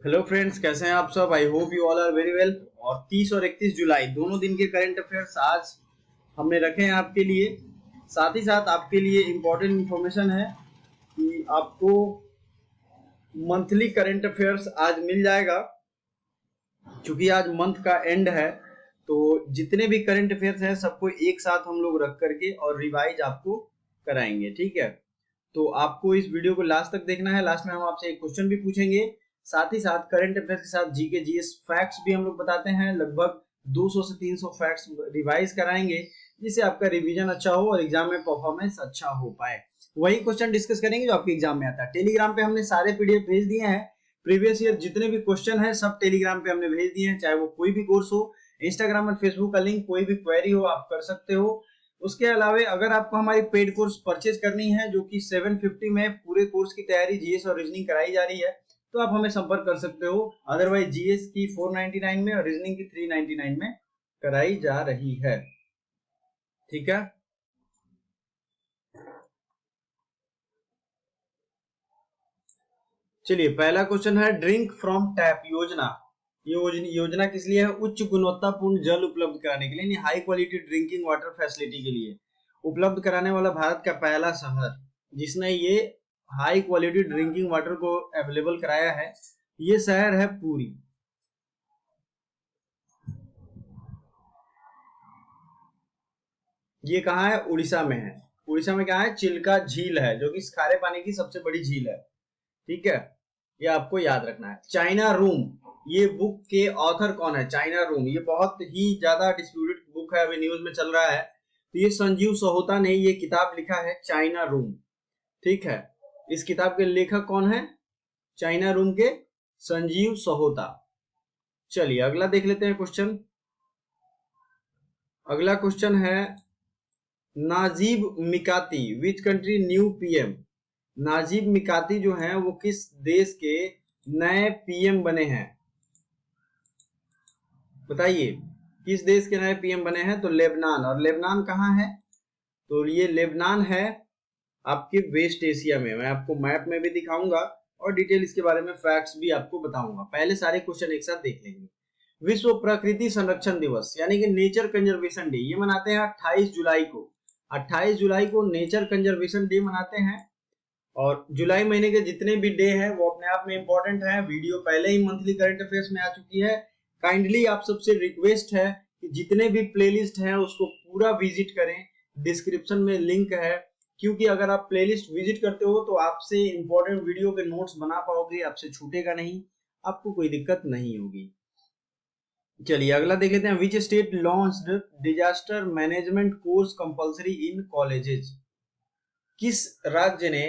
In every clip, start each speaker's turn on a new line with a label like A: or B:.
A: Hello friends, कैसे हैं आप सब। I hope you all are very well. और 30 और 31 जुलाई दोनों दिन के करंट अफेयर्स आज हमने रखे हैं आपके लिए। साथ ही साथ आपके लिए इम्पोर्टेंट इन्फॉर्मेशन है कि आपको मंथली करंट अफेयर्स आज मिल जाएगा। क्योंकि आज मंथ का एंड है तो जितने भी करंट अफेयर्स हैं सबको एक साथ हम लोग रख करके और रिवाइज आपको कराएंगे। ठीक है, तो आपको इस वीडियो को लास्ट तक देखना है। लास्ट में हम आपसे एक क्वेश्चन भी पूछेंगे, साथ ही साथ करंट अफेयर्स के साथ जीके जीएस फैक्ट्स भी हम लोग बताते हैं। लगभग 200 से 300 फैक्ट्स रिवाइज कराएंगे जिससे आपका रिवीजन अच्छा हो और एग्जाम में परफॉर्मेंस अच्छा हो पाए। वही क्वेश्चन डिस्कस करेंगे जो आपके एग्जाम में आता है। टेलीग्राम पे हमने सारे पीडीएफ भेज दिए हैं। प्रीवियस ईयर जितने भी क्वेश्चन है सब टेलीग्राम पे हमने भेज दिए हैं, चाहे वो कोई भी कोर्स हो। इंस्टाग्राम और फेसबुक का लिंक, कोई भी क्वेरी हो आप कर सकते हो। उसके अलावा अगर आपको हमारी पेड कोर्स परचेज करनी है जो कि 750 में पूरे कोर्स की तैयारी जीएस और रीजनिंग कराई जा रही है, तो आप हमें संपर्क कर सकते हो। अदरवाइज जीएस की 499 में और रीजनिंग की 399 में कराई जा रही है। ठीक है, चलिए पहला क्वेश्चन है ड्रिंक फ्रॉम टैप योजना। ये योजना किस लिए है? उच्च गुणवत्तापूर्ण जल उपलब्ध कराने के लिए, high quality drinking water facility के लिए उपलब्ध कराने वाला भारत का पहला शहर जिसने ये हाई क्वालिटी ड्रिंकिंग वाटर को अवेलेबल कराया है, ये शहर है पुरी। ये कहाँ है? उड़ीसा में है। उड़ीसा में क्या है? चिल्का झील है जो कि खारे पानी की सबसे बड़ी झील है। ठीक है, ये आपको याद रखना है। चाइना रूम, ये बुक के ऑथर कौन है? चाइना रूम ये बहुत ही ज्यादा डिस्प्यूटेड बुक है, अभी न्यूज में चल रहा है। तो ये संजीव सहोता ने ये किताब लिखा है, चाइना रूम। ठीक है, इस किताब के लेखक कौन है? चाइना रूम के संजीव सहोता। चलिए अगला देख लेते हैं क्वेश्चन। अगला क्वेश्चन है Najib Mikati which country new PM. Najib Mikati जो हैं वो किस देश के नए पीएम बने हैं? बताइए किस देश के नए पीएम बने हैं? तो लेबनान। और लेबनान कहाँ है? तो ये लेबनान है आपके वेस्ट एशिया में। मैं आपको मैप में भी दिखाऊंगा और डिटेल इसके बारे में फैक्ट्स भी आपको बताऊंगा। पहले सारे क्वेश्चन एक साथ देख लेंगे। विश्व प्रकृति संरक्षण दिवस यानी कि नेचर कंजर्वेशन डे, ये मनाते हैं 28 जुलाई को। 28 जुलाई को नेचर कंजर्वेशन डे मनाते हैं। और जुलाई महीने के जितने भी डे हैं वो अपने आप में इंपॉर्टेंट है। वीडियो पहले ही मंथली करंट अफेयर्स में आ चुकी है। काइंडली आप सबसे रिक्वेस्ट है कि जितने भी प्लेलिस्ट हैं उसको पूरा विजिट करें। डिस्क्रिप्शन में लिंक है, क्योंकि अगर आप प्लेलिस्ट विजिट करते हो तो आपसे इंपॉर्टेंट वीडियो के नोट्स बना पाओगे, आपसे छूटेगा नहीं, आपको कोई दिक्कत नहीं होगी। चलिए अगला देख लेते हैं। Which state launched disaster management course compulsory in colleges. किस राज्य ने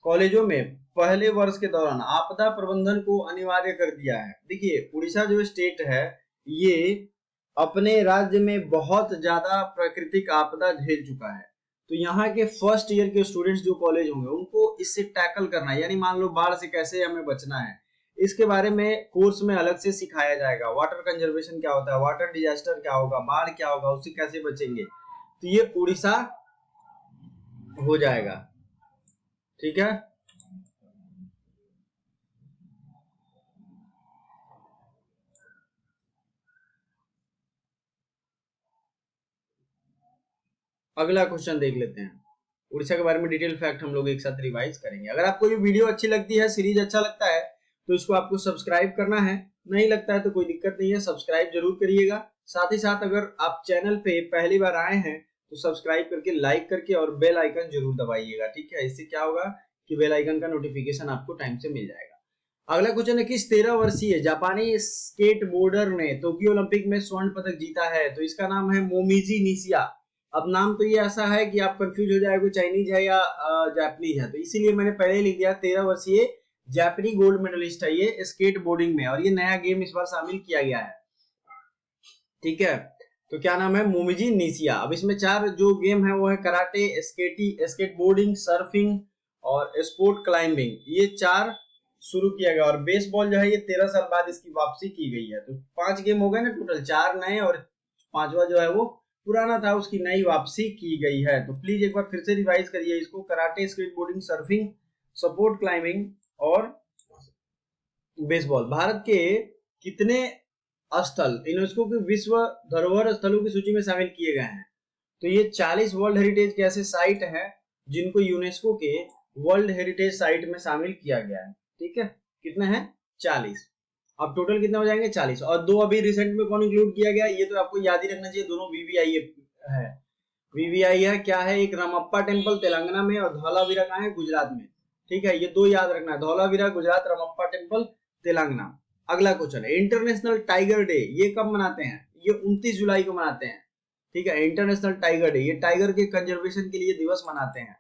A: कॉलेजों में पहले वर्ष के दौरान आपदा प्रबंधन को अनिवार्य कर दिया है? देखिए उड़ीसा जो स्टेट है ये अपने राज्य में बहुत ज्यादा प्राकृतिक आपदा झेल चुका है। तो यहाँ के फर्स्ट ईयर के स्टूडेंट्स जो कॉलेज होंगे उनको इससे टैकल करना है, यानी मान लो बाढ़ से कैसे हमें बचना है, इसके बारे में कोर्स में अलग से सिखाया जाएगा। वाटर कंजर्वेशन क्या होता है, वाटर डिजास्टर क्या होगा, बाढ़ क्या होगा, उससे कैसे बचेंगे। तो ये उड़ीसा हो जाएगा। ठीक है, अगला क्वेश्चन देख लेते हैं। उड़ीसा के बारे में डिटेल फैक्ट हम लोग एक साथ रिवाइज करेंगे। अगर आपको ये वीडियो अच्छी लगती है, सीरीज अच्छा लगता है, तो इसको आपको सब्सक्राइब करना है। नहीं लगता है तो कोई दिक्कत नहीं है, सब्सक्राइब जरूर करिएगा। साथ ही साथ अगर आप चैनल पे पहली बार आए हैं तो सब्सक्राइब करके, लाइक करके और बेल आइकन जरूर दबाइएगा। ठीक है, इससे क्या होगा कि बेल आइकन का नोटिफिकेशन आपको टाइम से मिल जाएगा। अगला क्वेश्चन है किस 13 वर्षीय जापानी स्केट बोर्डर ने टोक्यो ओलंपिक में स्वर्ण पदक जीता है? तो इसका नाम है मोमिजी निशिया। अब नाम तो ये ऐसा है कि आप कंफ्यूज हो जाएगा चाइनीज है या जापानीज है, तो इसीलिए मैंने पहले ही लिख दिया 13 वर्षीय जापानी गोल्ड मेडलिस्ट है ये स्केट बोर्डिंग में, और ये नया गेम इस बार शामिल किया गया है। ठीक है, तो क्या नाम है? मोमिजी निशिया। अब इसमें 4 जो गेम है वो है कराटे, स्केट बोर्डिंग, सर्फिंग और स्पोर्ट क्लाइंबिंग, ये 4 शुरू किया गया। और बेसबॉल जो है ये 13 साल बाद इसकी वापसी की गई है। तो 5 गेम हो गए ना टोटल, 4 नए और 5वां जो है वो पुराना था, उसकी नई वापसी की गई है। तो प्लीज एक बार फिर से रिवाइज करिए इसको। Karate, skateboarding, surfing, support climbing और बेसबॉल भारत के कितने स्थल यूनेस्को के विश्व धरोहर स्थलों की सूची में शामिल किए गए हैं? तो ये 40 वर्ल्ड हेरिटेज के ऐसे साइट हैं जिनको यूनेस्को के वर्ल्ड हेरिटेज साइट में शामिल किया गया है। ठीक है, कितने हैं? 40। अब टोटल कितने हो जाएंगे? 40। और दो अभी रिसेंट में कौन इंक्लूड किया गया, ये तो आपको याद ही रखना चाहिए, दोनों वीवीआई है। वीवीआई है क्या है? एक रामप्पा टेम्पल तेलंगाना में और धौलावीरा कहाँ है? गुजरात में। ठीक है, ये दो याद रखना है, धौलावीरा गुजरात, रामप्पा टेम्पल तेलंगाना। अगला क्वेश्चन है, इंटरनेशनल टाइगर डे ये कब मनाते हैं? ये 29 जुलाई को मनाते हैं। ठीक है, इंटरनेशनल टाइगर डे, ये टाइगर के कंजर्वेशन के लिए दिवस मनाते हैं।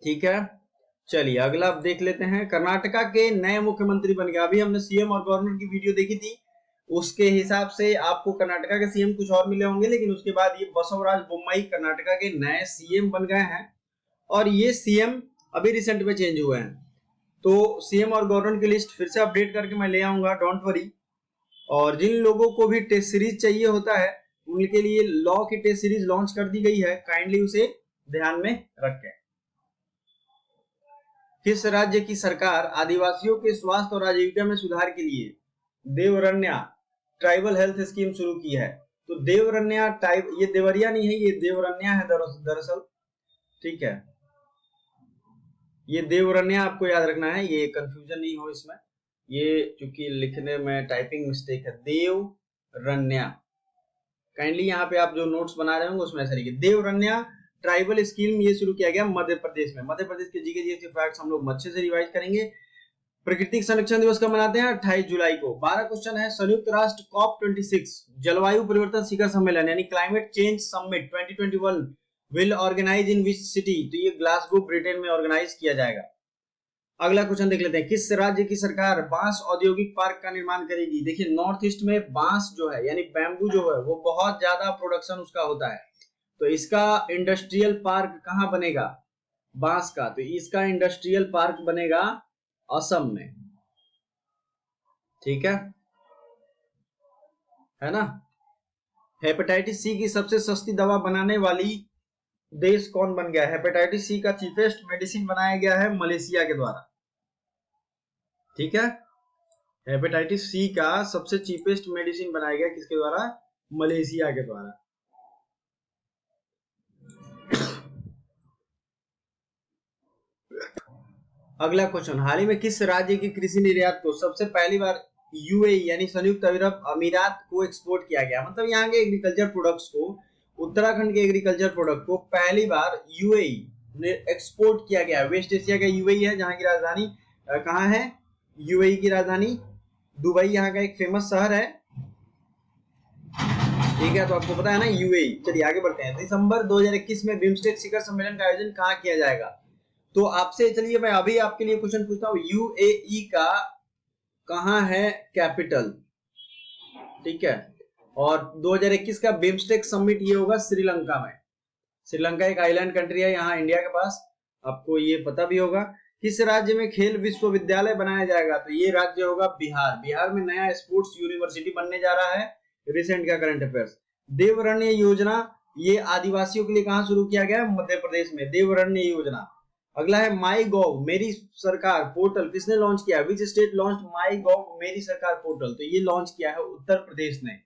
A: ठीक है, चलिए अगला आप देख लेते हैं। कर्नाटका के नए मुख्यमंत्री बन गए। अभी हमने सीएम और गवर्नर की वीडियो देखी थी, उसके हिसाब से आपको कर्नाटका के सीएम कुछ और मिले होंगे, लेकिन उसके बाद ये बसवराज बोम्मई कर्नाटका के नए सीएम बन गए हैं। और ये सीएम अभी रिसेंट में चेंज हुए हैं, तो सीएम और गवर्नर की लिस्ट फिर से अपडेट करके मैं ले आऊंगा, डोंट वरी। और जिन लोगों को भी टेस्ट सीरीज चाहिए होता है उनके लिए लॉ की टेस्ट सीरीज लॉन्च कर दी गई है, काइंडली उसे ध्यान में रखें। किस राज्य की सरकार आदिवासियों के स्वास्थ्य और आजीविका में सुधार के लिए देवरन्या ट्राइबल हेल्थ स्कीम शुरू की है? तो देवरन्या टाइप, ये देवरिया नहीं है, ये देवरन्या है दरअसल। ठीक है, ये देवरन्या आपको याद रखना है, ये कंफ्यूजन नहीं हो इसमें, ये चूंकि लिखने में टाइपिंग मिस्टेक है, देवरन्या। काइंडली यहाँ पे आप जो नोट्स बना रहे होंगे उसमें ऐसा लिखिए, देवरन्या ट्राइबल स्कीम ये शुरू किया गया मध्य प्रदेश में। मध्य प्रदेश के जीके फैक्ट्स हम लोग अच्छे से रिवाइज करेंगे। प्राकृतिक संरक्षण दिवस कब मनाते हैं? 28 जुलाई को। 12 क्वेश्चन है, संयुक्त राष्ट्र COP26 जलवायु परिवर्तन शिखर सम्मेलन यानी climate change summit 2021 will organise in which city? तो ये ग्लासगो ब्रिटेन में ऑर्गेनाइज किया जाएगा। अगला क्वेश्चन देख लेते हैं, किस राज्य की सरकार बांस औद्योगिक पार्क का निर्माण करेगी? देखिए नॉर्थ ईस्ट में बांस जो है यानी बैम्बू जो है वो बहुत ज्यादा प्रोडक्शन उसका होता है, तो इसका इंडस्ट्रियल पार्क कहाँ बनेगा? बांस का, तो इसका इंडस्ट्रियल पार्क बनेगा असम में। ठीक है ना? हेपेटाइटिस सी की सबसे सस्ती दवा बनाने वाली देश कौन बन गया? हेपेटाइटिस सी का चीपेस्ट मेडिसिन बनाया गया है मलेशिया के द्वारा। ठीक है, हेपेटाइटिस सी का सबसे चीपेस्ट मेडिसिन बनाया गया किसके द्वारा? मलेशिया के द्वारा। अगला क्वेश्चन, हाल ही में किस राज्य की कृषि निर्यात को सबसे पहली बार यूएई यानी संयुक्त अरब अमीरात को एक्सपोर्ट किया गया? मतलब यहाँ के एग्रीकल्चर प्रोडक्ट्स को, उत्तराखंड के एग्रीकल्चर प्रोडक्ट को पहली बार यूएई ने एक्सपोर्ट किया गया। वेस्ट एशिया का यूएई है, जहाँ की राजधानी कहाँ है? यूएई की राजधानी दुबई, यहाँ का एक फेमस शहर है। ठीक है, तो आपको पता है ना यूएई। चलिए आगे बढ़ते हैं। दिसंबर 2021 में बिम्स्टेक शिखर सम्मेलन का आयोजन कहाँ किया जाएगा? तो आपसे, चलिए मैं अभी आपके लिए क्वेश्चन पूछता हूँ, यूएई का कहाँ है कैपिटल? ठीक है, और 2021 का बिम्स्टेक समिट ये होगा श्रीलंका में। श्रीलंका एक आइलैंड कंट्री है यहाँ इंडिया के पास, आपको ये पता भी होगा। किस राज्य में खेल विश्वविद्यालय बनाया जाएगा? तो ये राज्य होगा बिहार। बिहार में नया स्पोर्ट्स यूनिवर्सिटी बनने जा रहा है, रिसेंट का करंट अफेयर्स। देवरण्य योजना ये आदिवासियों के लिए कहाँ शुरू किया गया? मध्य प्रदेश में, देवरण्य योजना। अगला है माई गॉव मेरी सरकार पोर्टल किसने लॉन्च किया? विच स्टेट लॉन्च माई गॉव मेरी सरकार पोर्टल? तो ये लॉन्च किया है उत्तर प्रदेश ने।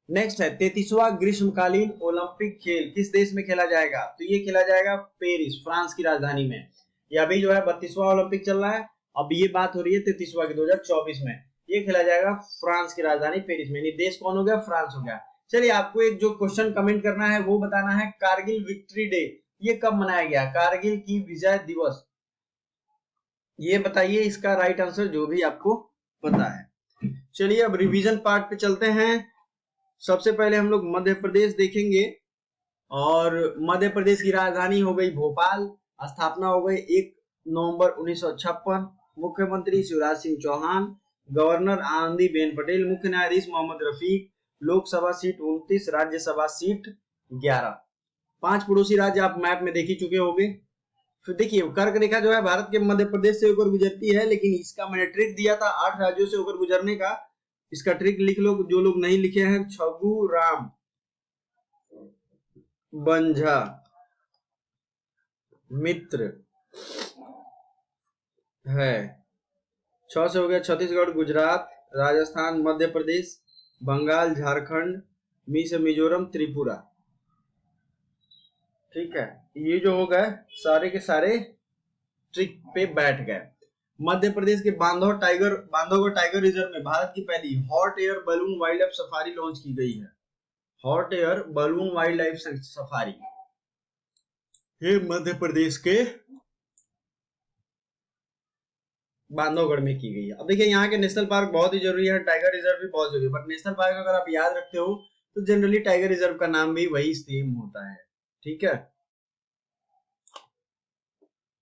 A: नेक्स्ट है 33वां ग्रीष्मकालीन ओलंपिक खेल किस देश में खेला जाएगा? तो ये खेला जाएगा पेरिस, फ्रांस की राजधानी में। ये अभी जो है 32वां ओलंपिक चल रहा है, अब ये बात हो रही है 33वां की 2024 में। ये खेला जाएगा फ्रांस की राजधानी पेरिस में। देश कौन हो गया? फ्रांस हो गया। चलिए आपको एक जो क्वेश्चन कमेंट करना है वो बताना है, कारगिल विक्ट्री डे ये कब मनाया गया? कारगिल की विजय दिवस, ये बताइए इसका राइट आंसर जो भी आपको पता है। चलिए अब रिवीजन पार्ट पे चलते हैं। सबसे पहले हम लोग मध्य प्रदेश देखेंगे, और मध्य प्रदेश की राजधानी हो गई भोपाल। स्थापना हो गई 1 नवंबर 1956। मुख्यमंत्री शिवराज सिंह चौहान, गवर्नर आनंदीबेन पटेल, मुख्य न्यायाधीश मोहम्मद रफीक, लोकसभा सीट 29, राज्यसभा सीट 11। 5 पड़ोसी राज्य आप मैप में देख ही चुके होंगे। फिर देखिए कर्क रेखा जो है भारत के मध्य प्रदेश से होकर गुजरती है, लेकिन इसका मैंने ट्रिक दिया था 8 राज्यों से होकर गुजरने का। इसका ट्रिक लिख लो जो लोग नहीं लिखे हैं। छगू राम बंझा मित्र है 6 से हो गया छत्तीसगढ़, गुजरात, राजस्थान, मध्य प्रदेश, बंगाल, झारखंड, मी से मिजोरम, त्रिपुरा। ठीक है, ये जो हो गए सारे के सारे ट्रिक पे बैठ गए। मध्य प्रदेश के बांधवगढ़ टाइगर रिजर्व में भारत की पहली hot air balloon wild life safari launch की गई है। Hot air balloon wild life safari ये मध्य प्रदेश के बांधवगढ़ में की गई है। अब देखिए यहाँ के नेशनल पार्क बहुत ही जरूरी है, टाइगर रिजर्व भी बहुत जरूरी है, बट नेशनल पार्क अगर आप याद रखते हो तो जनरली टाइगर रिजर्व का नाम भी वही सेम होता है। ठीक है,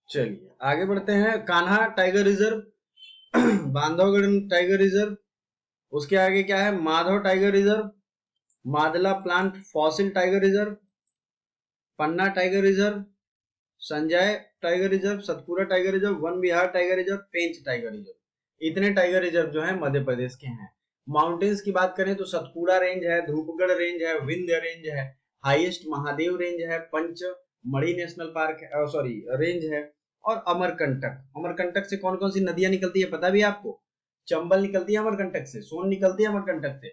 A: चलिए आगे बढ़ते हैं। Kanha tiger reserve, Bandhavgarh tiger reserve, उसके आगे क्या है, Madhav tiger reserve, Mandla plant fossil tiger reserve, Panna tiger reserve, Sanjay tiger reserve, Satpura tiger reserve, Van Vihar tiger reserve, Pench tiger reserve. इतने टाइगर रिजर्व जो है मध्य प्रदेश के हैं। माउंटेन्स की बात करें तो सतपुरा रेंज है, धूपगढ़ रेंज है, विंध्य रेंज है, हाईएस्ट महादेव रेंज है, पंचमढ़ी नेशनल पार्क रेंज है, और अमरकंटक से कौन कौन सी नदियां निकलती है पता भी आपको? चंबल निकलती है अमरकंटक से, सोन निकलती है अमरकंटक से।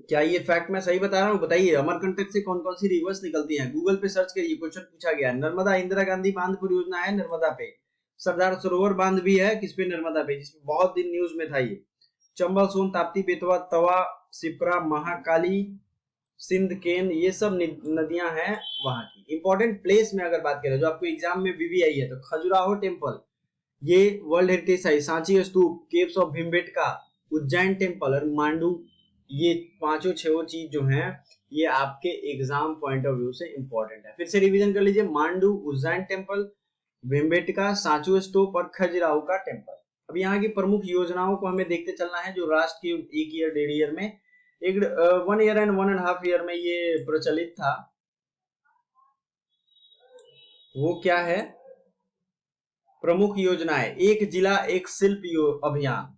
A: क्या ये फैक्ट मैं सही बता रहा हूँ? बताइए, अमरकंटक से कौन कौन सी रिवर्स निकलती हैं? गूगल पे सर्च करिए, क्वेश्चन पूछा गया है। नर्मदा इंदिरा गांधी बांध परियोजना है नर्मदा पे। सरदार सरोवर बांध भी है किस पे? नर्मदा पे, जिसमें बहुत दिन न्यूज में था ये। चंबल, सोन, ताप्ती, बेतवा, तवा, सिप्रा, महाकाली, सिंध, केन, ये सब नदियां हैं वहां की। इंपॉर्टेंट प्लेस में अगर बात करें जो आपको एग्जाम में वीवीआई है, तो खजुराहो टेम्पल, ये world heritage site, Sanchi stupa, caves of Bhimbetka, Ujjain temple और मांडू, ये पांचों छह चीज जो हैं ये आपके एग्जाम पॉइंट ऑफ व्यू से इंपॉर्टेंट है। फिर से रिवीजन कर लीजिए, मांडू, उज्जैन टेम्पल, भीमबेटका, सांची स्तूप और खजुराहो का टेम्पल। अब यहाँ की प्रमुख योजनाओं को हमें देखते चलना है जो राष्ट्र की 1 ईयर 1.5 ईयर में, 1 ईयर एंड 1.5 ईयर में ये प्रचलित था। वो क्या है? प्रमुख योजनाएं, एक जिला एक शिल्प अभियान,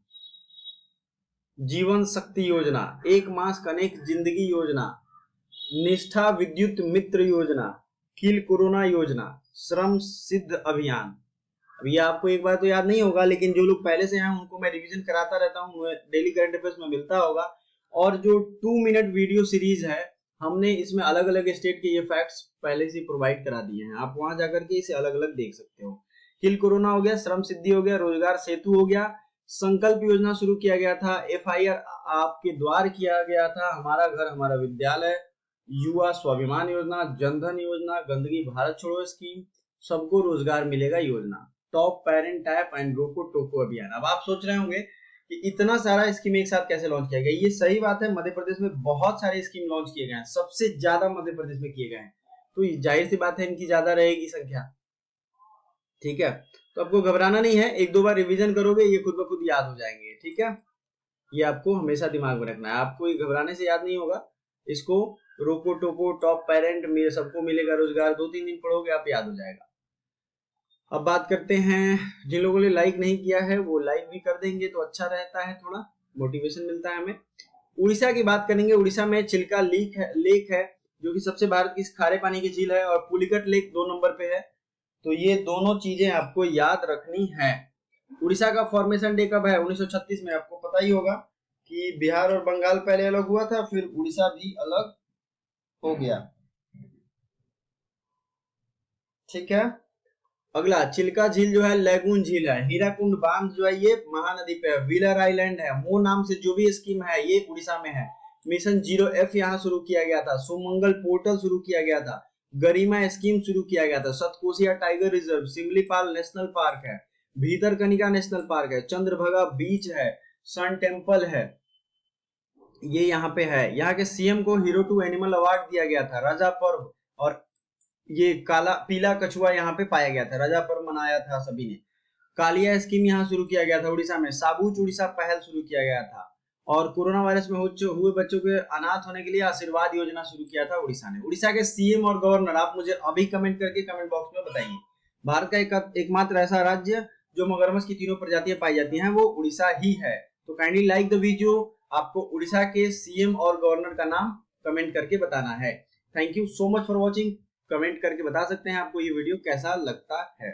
A: जीवन शक्ति योजना, एक मास्क अनेक जिंदगी योजना, निष्ठा विद्युत मित्र योजना, किल कोरोना योजना, श्रम सिद्ध अभियान। अब ये आपको एक बार तो याद नहीं होगा, लेकिन जो लोग पहले से हैं उनको मैं रिवीजन कराता रहता हूँ, डेली करंट अफेयर्स में मिलता होगा। और जो 2 मिनट वीडियो सीरीज है, हमने इसमें अलग अलग स्टेट के ये फैक्ट्स पहले से प्रोवाइड करा दिए हैं, आप वहां जाकर के इसे अलग अलग देख सकते हो। किल कोरोना हो गया, श्रम सिद्धि हो गया, रोजगार सेतु हो गया, संकल्प योजना शुरू किया गया था, FIR आपके द्वार किया गया था, हमारा घर हमारा विद्यालय, युवा स्वाभिमान योजना, जनधन योजना, गंदगी भारत छोड़ो स्कीम, सबको रोजगार मिलेगा योजना, टॉप पेरेंट ऐप एंड रोको टोको अभियान। अब आप सोच रहे होंगे कि इतना सारा स्कीम एक साथ कैसे लॉन्च किया गया? ये सही बात है, मध्य प्रदेश में बहुत सारे स्कीम लॉन्च किए गए हैं, सबसे ज्यादा मध्य प्रदेश में किए गए हैं, तो जाहिर सी बात है इनकी ज्यादा रहेगी संख्या। ठीक है, तो आपको घबराना नहीं है, 1-2 बार रिवीजन करोगे ये खुद ब खुद याद हो जाएंगे। ठीक है, ये आपको हमेशा दिमाग में रखना है, आपको ये घबराने से याद नहीं होगा। इसको रोको टोको, टॉप पेरेंट, मेरे सबको मिलेगा रोजगार, 2-3 दिन पढ़ोगे आप याद हो जाएगा। अब बात करते हैं, जिन लोगों ने लाइक नहीं किया है वो लाइक भी कर देंगे तो अच्छा रहता है, थोड़ा मोटिवेशन मिलता है हमें। उड़ीसा की बात करेंगे, उड़ीसा में चिल्का लेक है जो कि सबसे भारत की खारे पानी की झील है, और पुलिकट लेक 2 नंबर पे है। तो ये दोनों चीजें आपको याद रखनी है। उड़ीसा का फॉर्मेशन डे कब है? 1936 में। आपको पता ही होगा कि बिहार और बंगाल पहले अलग हुआ था, फिर उड़ीसा भी अलग हो गया। ठीक है, अगला चिल्का झील जो है लैगून झील है, हीराकुंड बांध जो है ये महानदी पे है, व्हीलर आइलैंड है, मो नाम से जो भी स्कीम है ये उड़ीसा में है, मिशन 0F यहाँ शुरू किया गया था, सुमंगल पोर्टल शुरू किया गया था, गरिमा स्कीम शुरू किया गया था, Satkosia tiger reserve, Similipal national park है, भीतरकनिका नेशनल पार्क है, चंद्रभागा बीच है, सन टेम्पल है, ये यहाँ पे है। यहाँ के CM को हीरो टू एनिमल अवार्ड दिया गया था, राजा पर्व, और ये काला पीला कछुआ यहाँ पे पाया गया था, राजा पर्व मनाया था सभी ने। कालिया स्कीम यहाँ शुरू किया गया था उड़ीसा में, साबुच उड़ीसा पहल शुरू किया गया था, और कोरोना वायरस में हुए बच्चों के अनाथ होने के लिए आशीर्वाद योजना शुरू किया था उड़ीसा ने। उड़ीसा के CM और गवर्नर आप मुझे अभी कमेंट करके कमेंट बॉक्स में बताइए। भारत का एकमात्र ऐसा राज्य जो मगरमच्छ की तीनों प्रजातियां पाई जाती हैं वो उड़ीसा ही है। तो काइंडली लाइक द वीडियो, आपको उड़ीसा के CM और गवर्नर का नाम कमेंट करके बताना है। Thank you so much for watching. Comment करके बता सकते हैं आपको ये वीडियो कैसा लगता है।